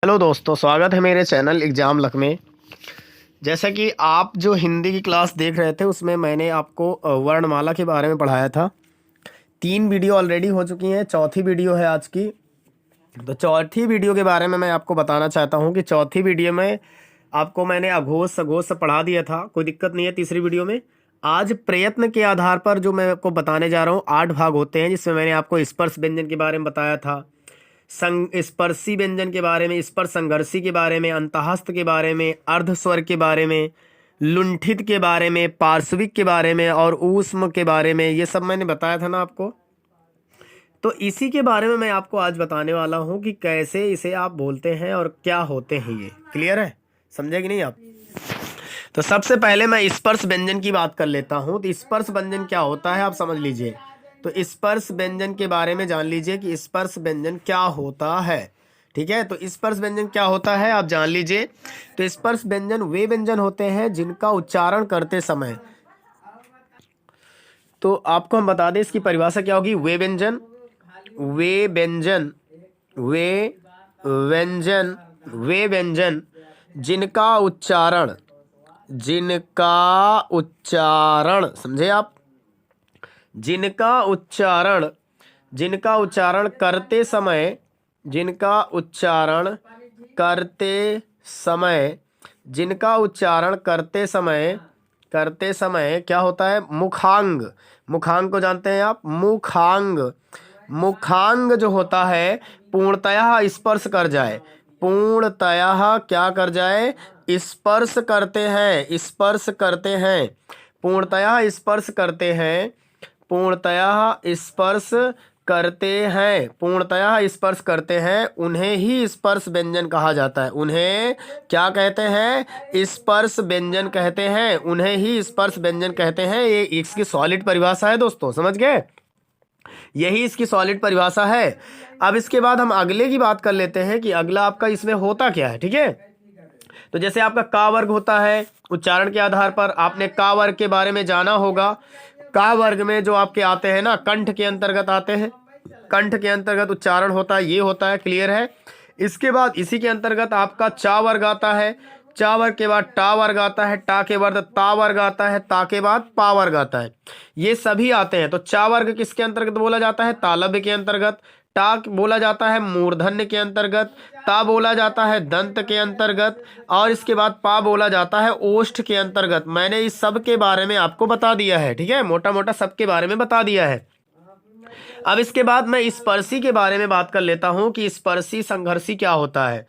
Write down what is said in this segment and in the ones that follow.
Hello दोस्तों, स्वागत है मेरे चैनल एग्जाम लक में। जैसा कि आप जो हिंदी की क्लास देख रहे थे उसमें मैंने आपको वर्णमाला के बारे में पढ़ाया था। 3 वीडियो ऑलरेडी हो चुकी हैं, चौथी वीडियो है आज की। तो चौथी वीडियो के बारे में मैं आपको बताना चाहता हूं कि चौथी वीडियो में आपको मैंने अघोष सघोष से पढ़ा दिया था, कोई दिक्कत नहीं है। तीसरी वीडियो में आज प्रयत्न के आधार पर जो मैं आपको बताने जा रहा हूँ 8 भाग होते हैं, जिसमें मैंने आपको स्पर्श व्यंजन के बारे में बताया था, स्पर्शी व्यंजन के बारे में, स्पर्श संघर्षी के बारे में, अंतःस्थ के बारे में, अर्धस्वर के बारे में, लुंठित के बारे में, पार्श्विक के बारे में और ऊष्म के बारे में। ये सब मैंने बताया था ना आपको। तो इसी के बारे में मैं आपको आज बताने वाला हूं कि कैसे इसे आप बोलते हैं और क्या होते हैं ये। क्लियर है? समझे कि नहीं आप? तो सबसे पहले मैं स्पर्श व्यंजन की बात कर लेता हूं। तो स्पर्श व्यंजन क्या होता है आप समझ लीजिए। तो स्पर्श व्यंजन के बारे में जान लीजिए कि स्पर्श व्यंजन क्या होता है। ठीक है, तो स्पर्श व्यंजन क्या होता है आप जान लीजिए। तो स्पर्श व्यंजन वे व्यंजन होते हैं जिनका उच्चारण करते समय, तो आपको हम बता दें इसकी परिभाषा क्या होगी। वे व्यंजन, वे व्यंजन, वे व्यंजन, वे व्यंजन जिनका उच्चारण, जिनका उच्चारण, समझे आप, जिनका उच्चारण, जिनका उच्चारण करते समय, जिनका उच्चारण करते समय, जिनका उच्चारण करते समय, करते समय क्या होता है, मुखांग। मुखांग को जानते हैं आप? मुखांग, मुखांग जो होता है पूर्णतः स्पर्श कर जाए, पूर्णतः क्या कर जाए, स्पर्श करते हैं, स्पर्श करते हैं, पूर्णतः स्पर्श करते हैं, पूर्णतः स्पर्श करते हैं, पूर्णतः स्पर्श करते हैं, उन्हें ही स्पर्श व्यंजन कहा जाता है। उन्हें क्या कहते हैं? स्पर्श व्यंजन कहते हैं, उन्हें ही स्पर्श व्यंजन कहते हैं। ये इसकी सॉलिड परिभाषा है दोस्तों, समझ गए? यही इसकी सॉलिड परिभाषा है। अब इसके बाद हम अगले की बात कर लेते हैं कि अगला आपका इसमें होता क्या है। ठीक है, तो जैसे आपका का वर्ग होता है, उच्चारण के आधार पर आपने का वर्ग के बारे में जाना होगा। का वर्ग में जो आपके आते हैं ना, कंठ के अंतर्गत आते हैं, कंठ के अंतर्गत उच्चारण होता है, ये होता है। क्लियर है? इसके बाद इसी के अंतर्गत आपका चा वर्ग आता है, चा वर्ग के बाद टा वर्ग आता है, टा के बाद ता वर्ग आता है, ता के बाद पा वर्ग आता है। ये सभी आते हैं। तो चा वर्ग किसके अंतर्गत बोला जाता है? तालव्य के अंतर्गत। टा बोला जाता है मूर्धन्य के अंतर्गत, ता बोला जाता है दंत के अंतर्गत, और इसके बाद पा बोला जाता है ओष्ठ के अंतर्गत। मैंने इस सब के बारे में आपको बता दिया है। ठीक है, मोटा मोटा सबके बारे में बता दिया है। अब इसके बाद मैं स्पर्शी के बारे में बात कर लेता हूं कि स्पर्शी संघर्षी क्या होता है।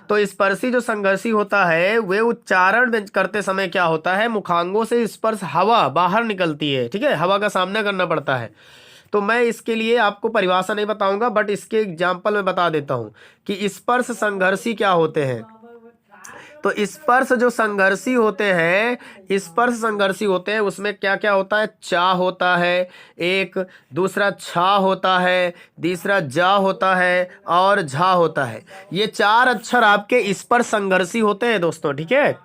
तो स्पर्शी जो संघर्षी होता है वे उच्चारण करते समय क्या होता है, मुखांगों से स्पर्श हवा बाहर निकलती है। ठीक है, हवा का सामना करना पड़ता है। तो मैं इसके लिए आपको परिभाषा नहीं बताऊंगा, बट इसके एग्जाम्पल में बता देता हूं कि स्पर्श संघर्षी क्या होते हैं। तो स्पर्श जो संघर्षी होते हैं, स्पर्श संघर्षी होते हैं, उसमें क्या क्या होता है? चा होता है एक, दूसरा छा होता है, तीसरा जा होता है और झा होता है। ये 4 अक्षर आपके स्पर्श संघर्षी होते हैं दोस्तों। ठीक है,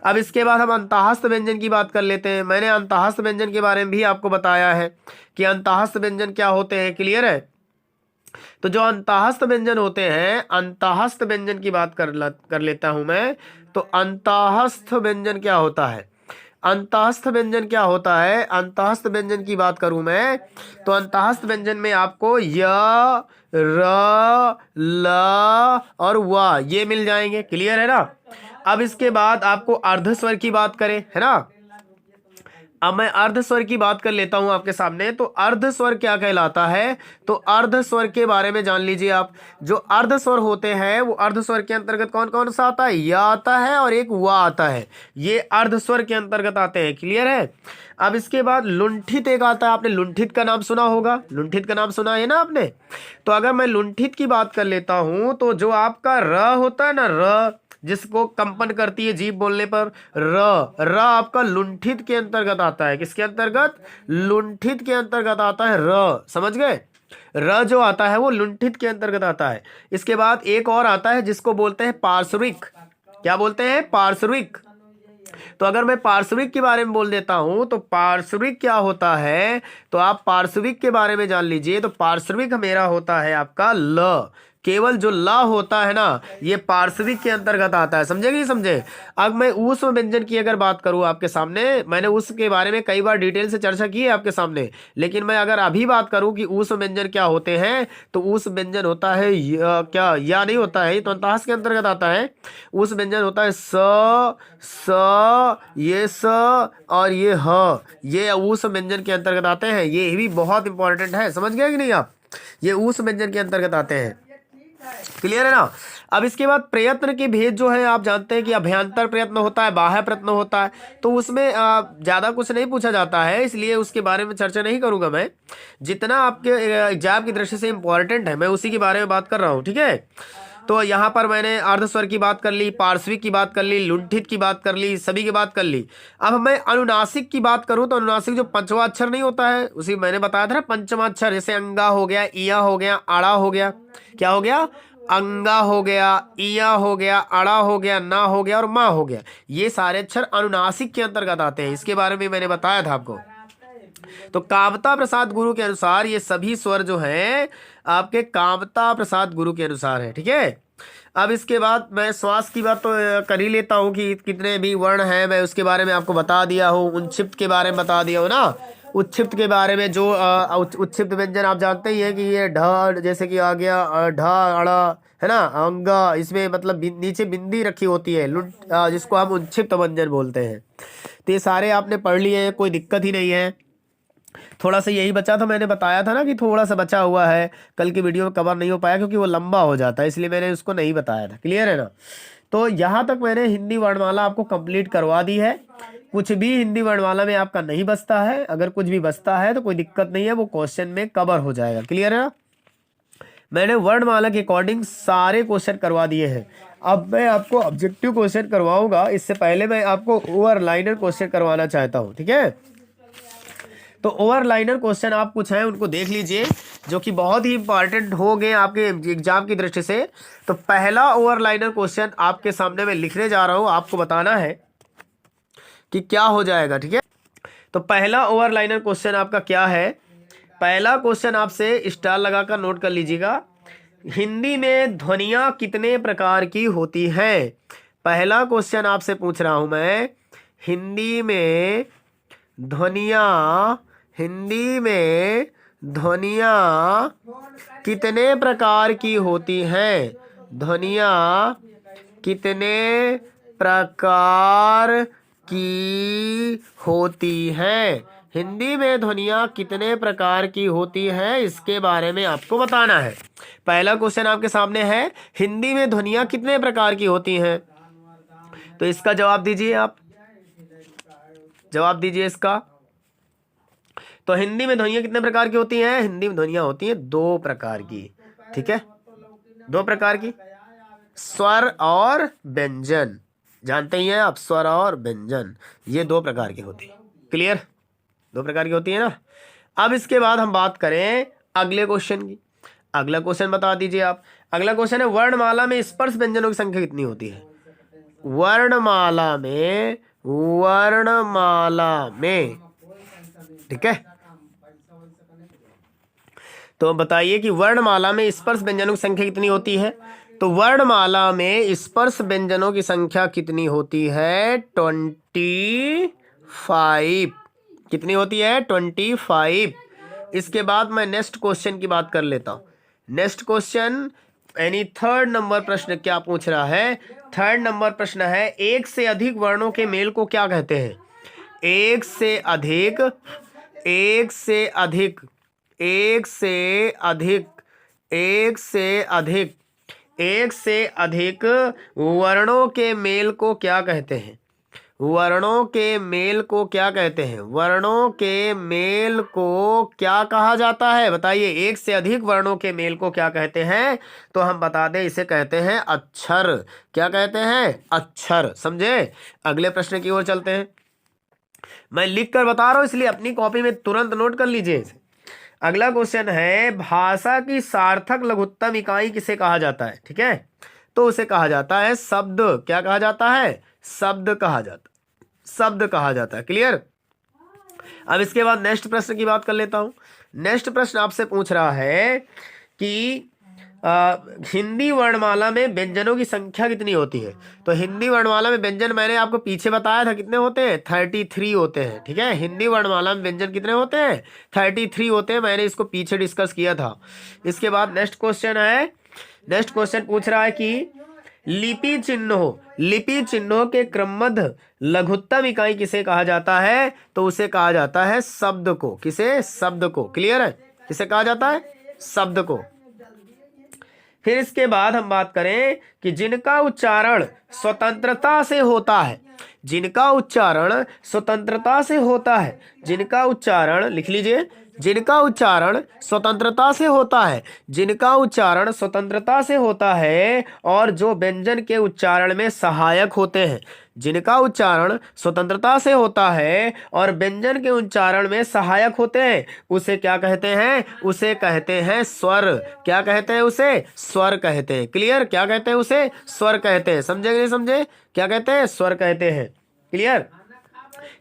अब इसके बाद हम अंतःस्थ व्यंजन की बात कर लेते हैं। मैंने अंतःस्थ व्यंजन के बारे में भी आपको बताया है कि अंतःस्थ व्यंजन क्या होते हैं। क्लियर है? तो जो अंतःस्थ व्यंजन होते हैं, अंतःस्थ व्यंजन की बात कर लेता हूं मैं। तो अंतःस्थ व्यंजन क्या होता है? अंतःस्थ व्यंजन क्या होता है? अंतःस्थ व्यंजन की बात करूं मैं तो अंतःस्थ व्यंजन में आपको य, र, ल और व ये मिल जाएंगे। क्लियर है ना? अब इसके बाद आपको अर्धस्वर की बात करें, है ना। अब मैं अर्धस्वर की बात कर लेता हूं आपके सामने। तो अर्धस्वर क्या कहलाता है? तो अर्धस्वर के बारे में जान लीजिए आप। जो अर्धस्वर होते हैं वो अर्धस्वर के अंतर्गत कौन कौन सा आता है? या आता है और एक वा आता है, ये अर्धस्वर के अंतर्गत आते हैं। क्लियर है? अब इसके बाद लुंठित एक आता है। आपने लुंठित का नाम सुना होगा, लुंठित का नाम सुना है ना आपने। तो अगर मैं लुंठित की बात कर लेता हूं तो जो आपका र होता है ना, र जिसको कंपन करती है जीभ बोलने पर, र आपका लुंठित के अंतर्गत आता है। किसके अंतर्गत? लुंठित के अंतर्गत आता है र। समझ गए? र जो आता है वो लुंठित के अंतर्गत आता है। इसके बाद एक और आता है जिसको बोलते हैं पार्श्विक। क्या बोलते हैं? पार्श्विक। तो अगर मैं पार्श्विक के बारे में बोल देता हूं तो पार्श्विक क्या होता है, तो आप पार्श्विक के बारे में जान लीजिए। तो पार्श्विक मेरा होता है आपका ल। केवल जो ल होता है ना, ये पार्श्विक के अंतर्गत आता है। समझे कि नहीं समझे? अब मैं ऊष्म व्यंजन की अगर बात करूं आपके सामने, मैंने उसके बारे में कई बार डिटेल से चर्चा की है आपके सामने, लेकिन मैं अगर अभी बात करूं कि ऊष्म व्यंजन क्या होते हैं, तो ऊष्म व्यंजन होता है क्या, या नहीं होता है, ये तो अंतःस के अंतर्गत आता है। ऊष्म व्यंजन होता है ये स और ये ह, ये ऊष्म व्यंजन के अंतर्गत आते हैं। ये भी बहुत इंपॉर्टेंट है, समझ गए कि नहीं आप? ये ऊष्म व्यंजन के अंतर्गत आते हैं। क्लियर है ना? अब इसके बाद प्रयत्न के भेद जो है, आप जानते हैं कि अभ्यंतर प्रयत्न होता है, बाह्य प्रयत्न होता है, तो उसमें ज्यादा कुछ नहीं पूछा जाता है, इसलिए उसके बारे में चर्चा नहीं करूंगा मैं। जितना आपके एग्जाम की दृष्टि से इंपॉर्टेंट है, मैं उसी के बारे में बात कर रहा हूँ। ठीक है, तो यहाँ पर मैंने अर्धस्वर की बात कर ली, पार्श्विक की बात कर ली, लुंठित की बात कर ली, सभी की बात कर ली। अब मैं अनुनासिक की बात करूं तो अनुनासिक जो पंचवा अक्षर नहीं होता है, उसी मैंने बताया था ना, पंचमा अक्षर, जैसे अंगा हो गया, इया हो गया, आड़ा हो गया, क्या हो गया, अंगा हो गया, इया हो गया, अड़ा हो गया, ना हो गया और माँ हो गया, ये सारे अक्षर अनुनासिक के अंतर्गत आते हैं। इसके बारे में मैंने बताया था आपको। तो कामता प्रसाद गुरु के अनुसार ये सभी स्वर जो हैं आपके कामता प्रसाद गुरु के अनुसार है। ठीक है, अब इसके बाद मैं श्वास की बात तो कर ही लेता हूँ कि कितने भी वर्ण हैं, मैं उसके बारे में आपको बता दिया हूँ। उच्छिप्त के बारे में बता दिया हूँ ना, उच्छिप्त के बारे में जो उच्छिप्त व्यंजन आप जानते ही है कि ये ढ जैसे कि आ गया ढ अड़ा है ना, अंगा, इसमें मतलब नीचे बिंदी रखी होती है, जिसको हम उच्छिप्त व्यंजन बोलते हैं। तो ये सारे आपने पढ़ लिए हैं, कोई दिक्कत ही नहीं है। थोड़ा सा यही बचा था, मैंने बताया था ना कि थोड़ा सा बचा हुआ है, कल की वीडियो में कवर नहीं हो पाया क्योंकि वो लंबा हो जाता है, इसलिए मैंने उसको नहीं बताया था। क्लियर है ना? तो यहाँ तक मैंने हिंदी वर्णमाला आपको कंप्लीट करवा दी है। कुछ भी हिंदी वर्णमाला में आपका नहीं बचता है, अगर कुछ भी बचता है तो कोई दिक्कत नहीं है, वो क्वेश्चन में कवर हो जाएगा। क्लियर है ना? मैंने वर्णमाला के अकॉर्डिंग सारे क्वेश्चन करवा दिए हैं। अब मैं आपको ऑब्जेक्टिव क्वेश्चन करवाऊंगा, इससे पहले मैं आपको ओवरलाइनर क्वेश्चन करवाना चाहता हूँ। ठीक है, तो ओवरलाइनर क्वेश्चन आप कुछ हैं उनको देख लीजिए, जो कि बहुत ही इंपॉर्टेंट हो गए आपके एग्जाम की दृष्टि से। तो पहला ओवरलाइनर क्वेश्चन आपके सामने मैं लिखने जा रहा हूं, आपको बताना है कि क्या हो जाएगा। ठीक है, तो पहला ओवरलाइनर क्वेश्चन आपका क्या है? पहला क्वेश्चन आपसे स्टार लगाकर नोट कर लीजिएगा। हिंदी में ध्वनियां कितने प्रकार की होती हैं? पहला क्वेश्चन आपसे पूछ रहा हूं मैं, हिंदी में ध्वनियां कितने प्रकार की होती हैं? ध्वनियां कितने प्रकार की होती हैं? हिंदी में ध्वनियां कितने प्रकार की होती हैं, इसके बारे में आपको बताना है। पहला क्वेश्चन आपके सामने है, हिंदी में ध्वनियां कितने प्रकार की होती हैं, तो इसका जवाब दीजिए, आप जवाब दीजिए इसका। तो हिंदी में ध्वनियां कितने प्रकार की होती हैं? हिंदी में ध्वनियां होती हैं 2 प्रकार की। ठीक है, 2 प्रकार की, स्वर और व्यंजन। जानते ही हैं आप, स्वर और व्यंजन, ये 2 प्रकार की होती है। क्लियर? 2 प्रकार की होती है ना। अब इसके बाद हम बात करें अगले क्वेश्चन की। अगला क्वेश्चन बता दीजिए आप। अगला क्वेश्चन है, वर्णमाला में स्पर्श व्यंजनों की संख्या कितनी होती है? वर्णमाला में, ठीक है, तो बताइए कि वर्णमाला में स्पर्श व्यंजनों की संख्या कितनी होती है? तो वर्णमाला में स्पर्श व्यंजनों की संख्या कितनी होती है? 25। कितनी होती है? 25। इसके बाद मैं नेक्स्ट क्वेश्चन की बात कर लेता हूं। नेक्स्ट क्वेश्चन यानी 3rd नंबर प्रश्न क्या पूछ रहा है? 3rd नंबर प्रश्न है, एक से अधिक वर्णों के मेल को क्या कहते हैं? एक से अधिक वर्णों के मेल को क्या कहते हैं? वर्णों के मेल को क्या कहते हैं? वर्णों के मेल को क्या कहा जाता है? बताइए, एक से अधिक वर्णों के मेल को क्या कहते हैं? तो हम बता दें, इसे कहते हैं अक्षर। क्या कहते हैं? अक्षर। समझे? अगले प्रश्न की ओर चलते हैं। मैं लिख कर बता रहा हूं, इसलिए अपनी कॉपी में तुरंत नोट कर लीजिए। अगला क्वेश्चन है, भाषा की सार्थक लघुत्तम इकाई किसे कहा जाता है? ठीक है, तो उसे कहा जाता है शब्द। क्या कहा जाता है? शब्द कहा जाता है। क्लियर? अब इसके बाद नेक्स्ट प्रश्न की बात कर लेता हूं। नेक्स्ट प्रश्न आपसे पूछ रहा है कि हिंदी वर्णमाला में व्यंजनों की संख्या कितनी होती है? तो हिंदी वर्णमाला में व्यंजन मैंने आपको पीछे बताया था कितने होते हैं, 33 होते हैं। ठीक है, हिंदी वर्णमाला में व्यंजन कितने होते हैं, 33 होते हैं। मैंने इसको पीछे डिस्कस किया था। इसके बाद नेक्स्ट क्वेश्चन है, नेक्स्ट क्वेश्चन पूछ रहा है कि लिपि चिन्हों के क्रमबद्ध लघुत्तम इकाई किसे कहा जाता है? तो उसे कहा जाता है शब्द को। किसे? शब्द को। क्लियर है? किसे कहा जाता है? शब्द को। फिर इसके बाद हम बात करें कि जिनका उच्चारण स्वतंत्रता से होता है, जिनका उच्चारण स्वतंत्रता से होता है, जिनका उच्चारण लिख लीजिए, जिनका उच्चारण स्वतंत्रता से होता है, जिनका उच्चारण स्वतंत्रता से होता है और जो व्यंजन के उच्चारण में सहायक होते हैं, जिनका उच्चारण स्वतंत्रता से होता है और व्यंजन के उच्चारण में सहायक होते हैं, उसे क्या कहते हैं? उसे कहते हैं स्वर। क्या कहते हैं? उसे स्वर कहते हैं। क्लियर? क्या कहते हैं? उसे स्वर कहते हैं। समझे कि नहीं समझे? क्या कहते हैं? स्वर कहते हैं। क्लियर?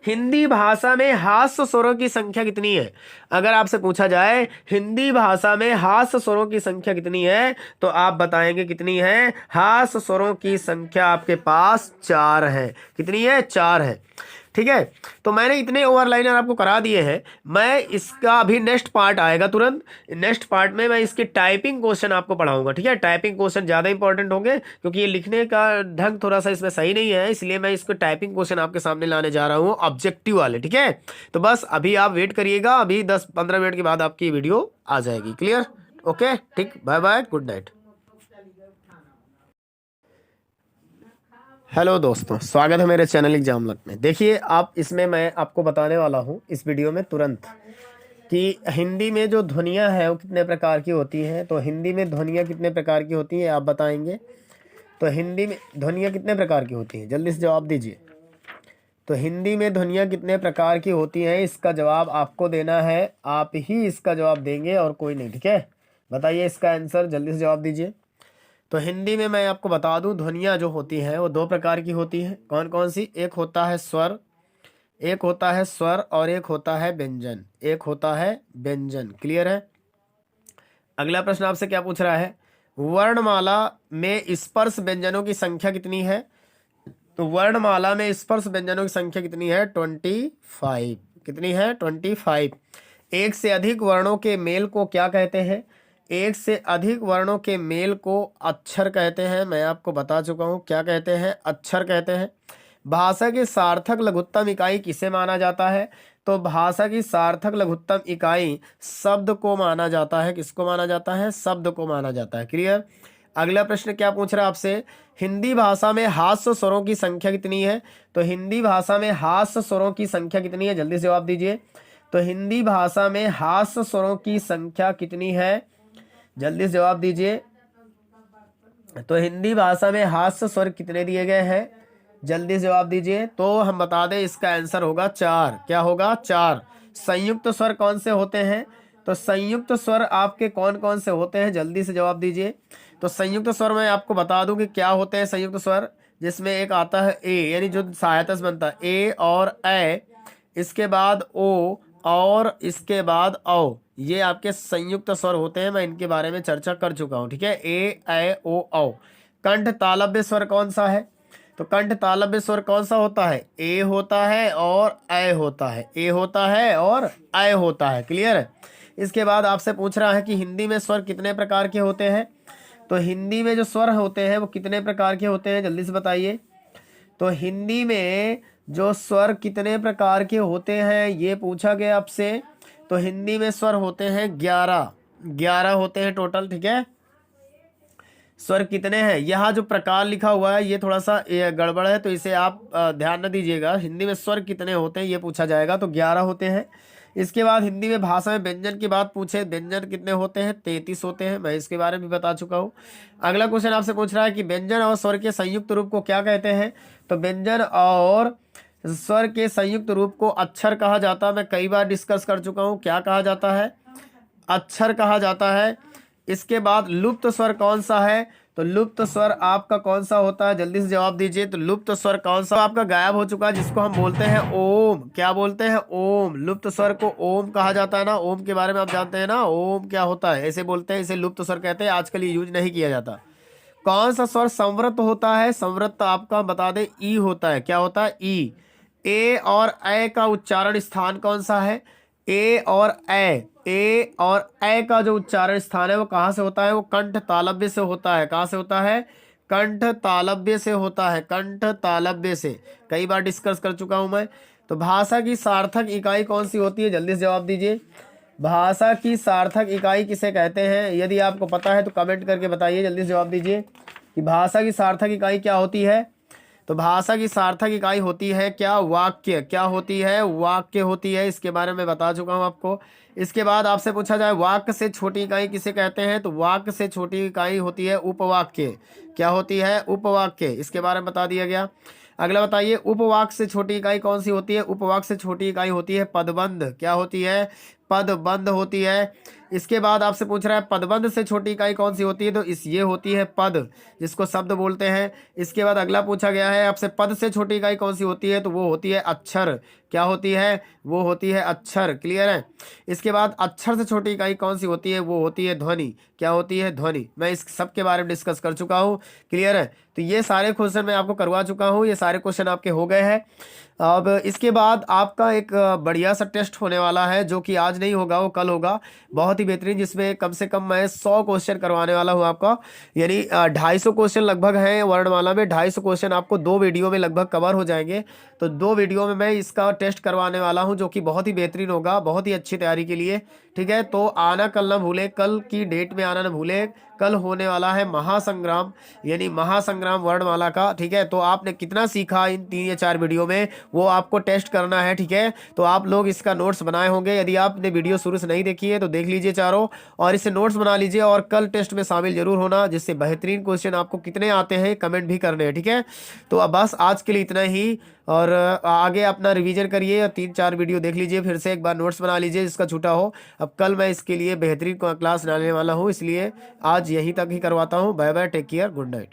हिंदी भाषा में हास्य स्वरों की संख्या कितनी है? अगर आपसे पूछा जाए हिंदी भाषा में हास्य स्वरों की संख्या कितनी है, तो आप बताएंगे कितनी है? हास्य स्वरों की संख्या आपके पास 4 है। कितनी है? 4 है। ठीक है, तो मैंने इतने ओवरलाइनर आपको करा दिए हैं। मैं इसका अभी नेक्स्ट पार्ट आएगा तुरंत। नेक्स्ट पार्ट में मैं इसके टाइपिंग क्वेश्चन आपको पढ़ाऊंगा। ठीक है, टाइपिंग क्वेश्चन ज़्यादा इंपॉर्टेंट होंगे क्योंकि ये लिखने का ढंग थोड़ा सा इसमें सही नहीं है, इसलिए मैं इसको टाइपिंग क्वेश्चन आपके सामने लाने जा रहा हूँ, ऑब्जेक्टिव वाले। ठीक है, तो बस अभी आप वेट करिएगा, अभी 10-15 मिनट के बाद आपकी वीडियो आ जाएगी। क्लियर? ओके, ठीक, bye bye, good night. Hello दोस्तों, स्वागत है मेरे चैनल एग्जाम लक में। देखिए, आप इसमें मैं आपको बताने वाला हूँ इस वीडियो में तुरंत कि हिंदी में जो ध्वनियाँ हैं वो कितने प्रकार की होती हैं। तो हिंदी में ध्वनियाँ कितने प्रकार की होती हैं आप बताएंगे। तो हिंदी में ध्वनियाँ कितने प्रकार की होती हैं, जल्दी से जवाब दीजिए। तो हिंदी में ध्वनियाँ कितने प्रकार की होती हैं, इसका जवाब आपको देना है। आप ही इसका जवाब देंगे और कोई नहीं। ठीक है, बताइए इसका आंसर, जल्दी से जवाब दीजिए। तो हिंदी में मैं आपको बता दूं, ध्वनियाँ जो होती हैं वो 2 प्रकार की होती हैं। कौन कौन सी? एक होता है स्वर, एक होता है स्वर और एक होता है व्यंजन। एक होता है व्यंजन। क्लियर है? अगला प्रश्न आपसे क्या पूछ रहा है? वर्णमाला में स्पर्श व्यंजनों की संख्या कितनी है? तो वर्णमाला में स्पर्श व्यंजनों की संख्या कितनी है? 25। कितनी है? 25। एक से अधिक वर्णों के मेल को क्या कहते हैं? एक से अधिक वर्णों के मेल को अक्षर कहते हैं। मैं आपको बता चुका हूँ, क्या कहते हैं? अक्षर कहते हैं। भाषा की सार्थक लघुत्तम इकाई किसे माना जाता है? तो भाषा की सार्थक लघुत्तम इकाई शब्द को माना जाता है। किसको माना जाता है? शब्द को माना जाता है। क्लियर? अगला प्रश्न क्या पूछ रहा है आपसे? हिंदी भाषा में हास्य स्वरों की संख्या कितनी है? तो हिंदी भाषा में हास्य स्वरों की संख्या कितनी है? जल्दी से जवाब दीजिए। तो हिंदी भाषा में हास्य स्वरों की संख्या कितनी है? जल्दी से जवाब दीजिए। तो हिंदी भाषा में हास्य स्वर कितने दिए गए हैं? जल्दी से जवाब दीजिए। तो हम बता दें इसका आंसर होगा 4। क्या होगा? 4। संयुक्त स्वर कौन से होते हैं? तो संयुक्त स्वर आपके कौन कौन से होते हैं? जल्दी से जवाब दीजिए। तो संयुक्त स्वर मैं आपको बता दूं कि क्या होते हैं संयुक्त स्वर, जिसमें एक आता है ए, यानी जो सहायता से बनता है, ए और ए, इसके बाद ओ और इसके बाद औ, ये आपके संयुक्त स्वर होते हैं। मैं इनके बारे में चर्चा कर चुका हूं। ठीक है, ए, ओ, औ। कंठ तालव्य स्वर कौन सा है? तो कंठ तालव्य स्वर कौन सा होता है? ए होता है और ए होता है। ए होता है और ए होता है। क्लियर है? इसके बाद आपसे पूछ रहा है कि हिंदी में स्वर कितने प्रकार के होते हैं? तो हिंदी में जो स्वर होते हैं वो कितने प्रकार के होते हैं? जल्दी से बताइए। तो हिंदी में जो स्वर कितने प्रकार के होते हैं ये पूछा गया आपसे। तो हिंदी में स्वर होते हैं 11 होते हैं टोटल। ठीक है, स्वर कितने हैं? यहाँ जो प्रकार लिखा हुआ है ये थोड़ा सा गड़बड़ है, तो इसे आप ध्यान न दीजिएगा। हिंदी में स्वर कितने होते हैं ये पूछा जाएगा, तो 11 होते हैं। इसके बाद हिंदी में भाषा में व्यंजन की बात पूछे, व्यंजन कितने होते हैं? 33 होते हैं। मैं इसके बारे में बता चुका हूँ। अगला क्वेश्चन आपसे पूछ रहा है कि व्यंजन और स्वर के संयुक्त रूप को क्या कहते हैं? तो व्यंजन और स्वर के संयुक्त रूप को अक्षर कहा जाता है। मैं कई बार डिस्कस कर चुका हूँ। क्या कहा जाता है? अक्षर कहा जाता है। इसके बाद लुप्त स्वर कौन सा है? तो लुप्त स्वर आपका कौन सा होता है, जल्दी से जवाब दीजिए। तो लुप्त स्वर कौन सा आपका गायब हो चुका है, जिसको हम बोलते हैं ओम। क्या बोलते हैं? ओम। लुप्त स्वर को ओम कहा जाता है ना। ओम के बारे में आप जानते हैं ना, ओम क्या होता है, ऐसे बोलते हैं, इसे लुप्त स्वर कहते हैं। आजकल ये यूज नहीं किया जाता। कौन सा स्वर संवृत होता है? संवृत आपका बता दे ई होता है। क्या होता है? ई। ए और ए का उच्चारण स्थान कौन सा है? ए और ए और ए का जो उच्चारण स्थान है वो कहाँ से होता है? वो कंठ तालव्य से होता है। कहाँ से होता है? कंठ तालव्य से होता है। कंठ तालव्य से कई बार डिस्कस कर चुका हूं मैं। तो भाषा की सार्थक इकाई कौन सी होती है? जल्दी से जवाब दीजिए। भाषा की सार्थक इकाई किसे कहते हैं? यदि आपको पता है तो कमेंट करके बताइए, जल्दी से जवाब दीजिए कि भाषा की सार्थक इकाई क्या होती है। तो भाषा की सार्थक इकाई होती है क्या? वाक्य। क्या होती है? वाक्य होती है। इसके बारे में बता चुका हूं आपको। इसके बाद आपसे पूछा जाए वाक्य से छोटी इकाई किसे कहते हैं? तो वाक्य से छोटी इकाई होती है उपवाक्य। क्या होती है? उपवाक्य। इसके बारे में बता दिया गया। अगला बताइए, उपवाक्य से छोटी इकाई कौन सी होती है? उपवाक्य से छोटी इकाई होती है पदबंध। क्या होती है? पदबंध होती है। इसके बाद आपसे पूछ रहा है पदबंध से छोटी इकाई कौन सी होती है? तो ये होती है पद, जिसको शब्द बोलते हैं। इसके बाद अगला पूछा गया है आपसे पद से छोटी इकाई कौन सी होती है? तो वो होती है अक्षर। क्या होती है? वो होती है अक्षर। क्लियर है। इसके बाद अक्षर से छोटी इकाई कौन सी होती है? वो होती है ध्वनि। क्या होती है? ध्वनि। मैं इस सब के बारे में डिस्कस कर चुका हूँ। क्लियर है। तो ये सारे क्वेश्चन मैं आपको करवा चुका हूँ। ये सारे क्वेश्चन आपके हो गए हैं। अब इसके बाद आपका एक बढ़िया सा टेस्ट होने वाला है, जो कि आज नहीं होगा, वो कल होगा। बहुत ही बेहतरीन, जिसमें कम से कम मैं 100 क्वेश्चन करवाने वाला हूँ आपका। यानी 250 क्वेश्चन लगभग हैं वर्णमाला में। 250 क्वेश्चन आपको 2 वीडियो में लगभग कवर हो जाएंगे। तो 2 वीडियो में मैं इसका टेस्ट करवाने वाला हूँ, जो कि बहुत ही बेहतरीन होगा, बहुत ही अच्छी तैयारी के लिए। ठीक है। तो आना कल ना भूले, कल की डेट में आना ना भूले। कल होने वाला है महासंग्राम, यानी महासंग्राम वर्णमाला का। ठीक है। तो आपने कितना सीखा इन 3 या 4 वीडियो में, वो आपको टेस्ट करना है। ठीक है। तो आप लोग इसका नोट्स बनाए होंगे। यदि आपने वीडियो शुरू से नहीं देखी है तो देख लीजिए चारों, और इसे नोट्स बना लीजिए, और कल टेस्ट में शामिल जरूर होना, जिससे बेहतरीन क्वेश्चन आपको कितने आते हैं कमेंट भी करने हैं। ठीक है। तो अब बस आज के लिए इतना ही, और आगे अपना रिवीजन करिए, 3-4 वीडियो देख लीजिए, फिर से एक बार नोट्स बना लीजिए जिसका छूटा हो। अब कल मैं इसके लिए बेहतरीन क्लास डालने वाला हूँ, इसलिए आज यहीं तक ही करवाता हूँ। Bye bye, take care, good night.